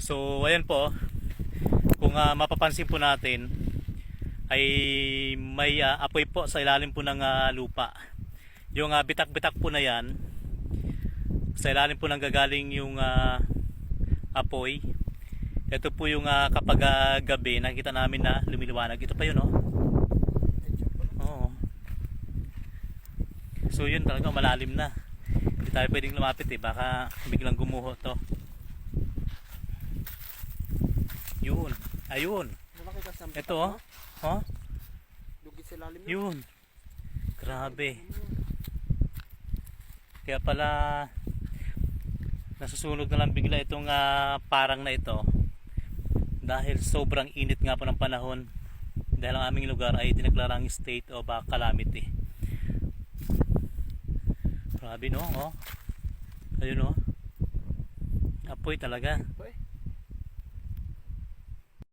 So ayan po, kung mapapansin po natin ay may apoy po sa ilalim po ng lupa. Yung bitak-bitak po na yan, sa ilalim po nang gagaling yung apoy. Ito po yung kapag gabi nakikita namin na lumiliwanag. Ito pa yun, oh. Oo. So yun talaga malalim na. Hindi tayo pwedeng lumapit baka biglang gumuho to. Yun, ayun. Ito, oh. Oh? Yun. Grabe. Kaya pala nasusunog na lang bigla itong parang na ito dahil sobrang init nga po ng panahon, dahil ang aming lugar ay dineklarang state of calamity. Grabe, no? Oh. Ayun, oh. Apoy talaga.